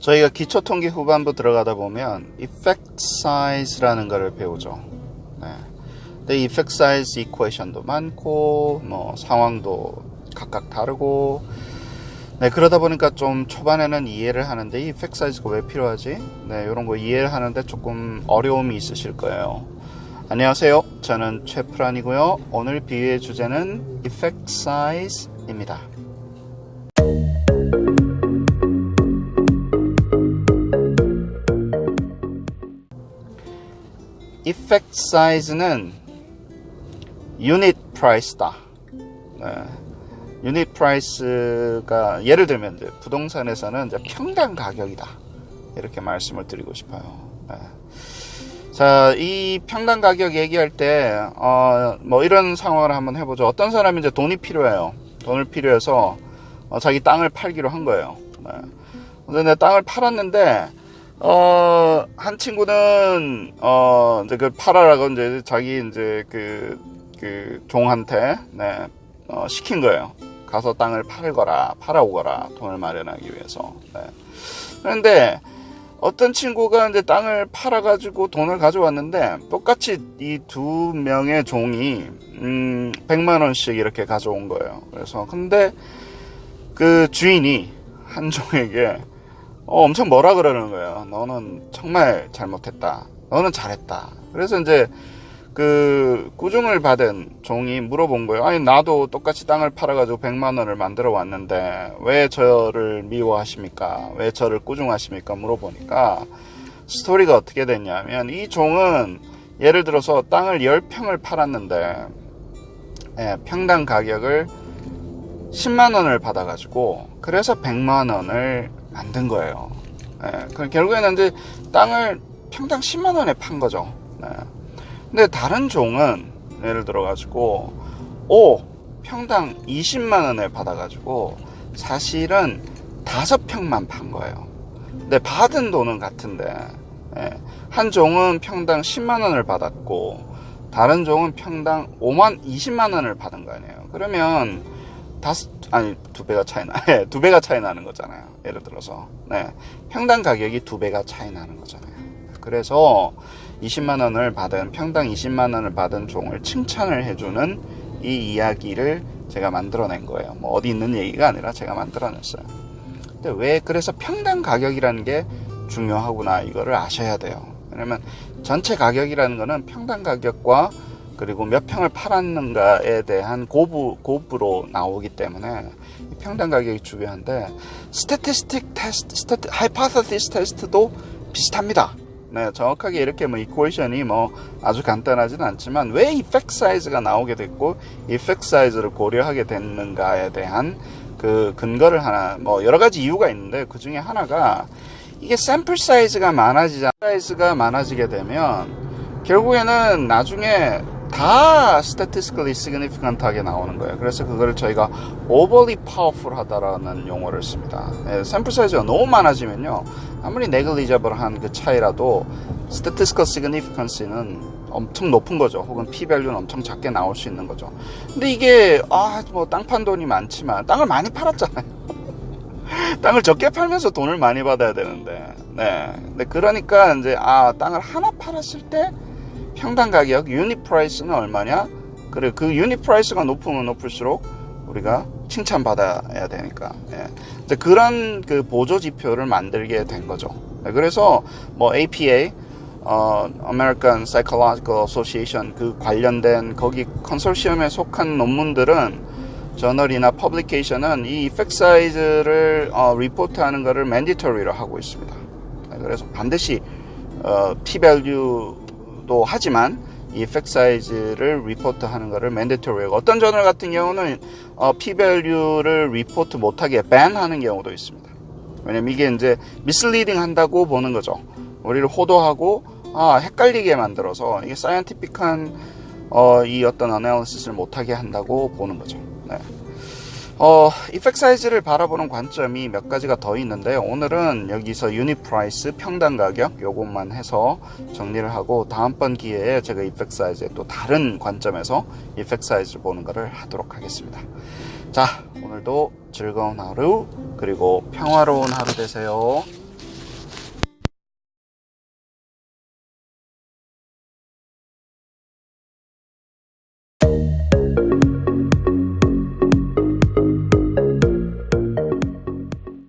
저희가 기초통계 후반부 들어가다 보면 effect size라는 것을 배우죠. 네. 근데 effect size equation도 많고 뭐 상황도 각각 다르고, 네, 그러다 보니까 좀 초반에는 이해를 하는데 이 effect size가 왜 필요하지? 네, 이런 거 이해를 하는데 조금 어려움이 있으실 거예요. 안녕하세요, 저는 최프란이고요. 오늘 비유의 주제는 effect size입니다. effect size는 unit price다. 네. unit price가 예를 들면 이제 부동산에서는 이제 평당 가격이다, 이렇게 말씀을 드리고 싶어요. 네. 자, 이 평당 가격 얘기할 때 뭐 이런 상황을 한번 해보죠. 어떤 사람이 이제 돈이 필요해요. 돈을 필요해서 자기 땅을 팔기로 한 거예요. 네. 근데 땅을 팔았는데 한 친구는 이제 그 팔아라고 이제 자기 이제 그 종한테, 네, 시킨 거예요. 가서 땅을 팔아오거라, 돈을 마련하기 위해서. 네. 그런데 어떤 친구가 이제 땅을 팔아가지고 돈을 가져왔는데 똑같이 이 두 명의 종이 100만 원씩 이렇게 가져온 거예요. 그래서 근데 그 주인이 한 종에게 엄청 뭐라 그러는 거예요. 너는 정말 잘못했다, 너는 잘했다. 그래서 이제 그 꾸중을 받은 종이 물어본 거예요. 아니, 나도 똑같이 땅을 팔아가지고 100만 원을 만들어 왔는데 왜 저를 미워하십니까? 왜 저를 꾸중하십니까? 물어보니까 스토리가 어떻게 됐냐면, 이 종은 예를 들어서 땅을 10평을 팔았는데, 예, 평당 가격을 10만 원을 받아가지고 그래서 100만 원을 만든 거예요. 예, 결국에는 이제 땅을 평당 10만 원에 판 거죠. 예. 근데 다른 종은 예를 들어가지고 평당 20만 원에 받아가지고 사실은 5평만 판 거예요. 근데 받은 돈은 같은데, 예, 한 종은 평당 10만 원을 받았고 다른 종은 평당 20만 원을 받은 거 아니에요. 그러면 두 배가 차이 나는 거잖아요. 예를 들어서, 네, 평당 가격이 2배가 차이 나는 거잖아요. 그래서 20만 원을 받은, 평당 20만 원을 받은 종을 칭찬을 해주는 이 이야기를 제가 만들어낸 거예요. 뭐 어디 있는 얘기가 아니라 제가 만들어냈어요. 근데 왜 그래서 평당 가격이라는 게 중요하구나, 이거를 아셔야 돼요. 왜냐면 전체 가격이라는 거는 평당 가격과 그리고 몇 평을 팔았는가에 대한 곱으로 나오기 때문에 평당 가격이 중요한데, 스태티스틱 테스트, 하이포테시스 테스트도 비슷합니다. 네, 정확하게 이렇게 뭐 이퀘이션이 뭐 아주 간단하진 않지만 왜 이펙트 사이즈가 나오게 됐고 이펙트 사이즈를 고려하게 됐는가에 대한 그 근거를 하나, 뭐 여러 가지 이유가 있는데 그 중에 하나가, 이게 샘플 사이즈가 많아지게 되면 결국에는 나중에 다 statistically significant하게 나오는 거예요. 그래서 그거를 저희가 overly powerful 하다라는 용어를 씁니다. 네, 샘플 사이즈가 너무 많아지면요, 아무리 negligible한 그 차이라도 statistical significance는 엄청 높은 거죠. 혹은 p-value는 엄청 작게 나올 수 있는 거죠. 근데 이게 뭐 땅 판 돈이 많지만 땅을 많이 팔았잖아요. 땅을 적게 팔면서 돈을 많이 받아야 되는데, 네. 근데 그러니까 이제 땅을 하나 팔았을 때 평당 가격, 유닛 프라이스는 얼마냐? 그래, 그 유닛 프라이스가 높으면 높을수록 우리가 칭찬받아야 되니까, 예. 이제 그런 그 보조 지표를 만들게 된 거죠. 네, 그래서 뭐 APA, American Psychological Association, 그 관련된 거기 컨소시엄에 속한 논문들은, 저널이나 퍼블리케이션은 이 이펙트 사이즈를 리포트하는 것을 mandatory로 하고 있습니다. 네, 그래서 반드시 p-value도 하지만 이 이펙트 사이즈를 리포트하는 것을 mandatory하고, 어떤 저널 같은 경우는 p-value를 리포트 못하게 ban하는 경우도 있습니다. 왜냐면 이게 이제 misleading 한다고 보는 거죠. 우리를 호도하고 헷갈리게 만들어서 이게 scientific한 이 어떤 analysis를 못하게 한다고 보는 거죠. 네. 이펙트 사이즈를 바라보는 관점이 몇 가지가 더 있는데요. 오늘은 여기서 유닛 프라이스, 평당 가격, 요것만 해서 정리를 하고, 다음번 기회에 제가 이펙트 사이즈의 또 다른 관점에서 이펙트 사이즈를 보는 것을 하도록 하겠습니다. 자, 오늘도 즐거운 하루, 그리고 평화로운 하루 되세요.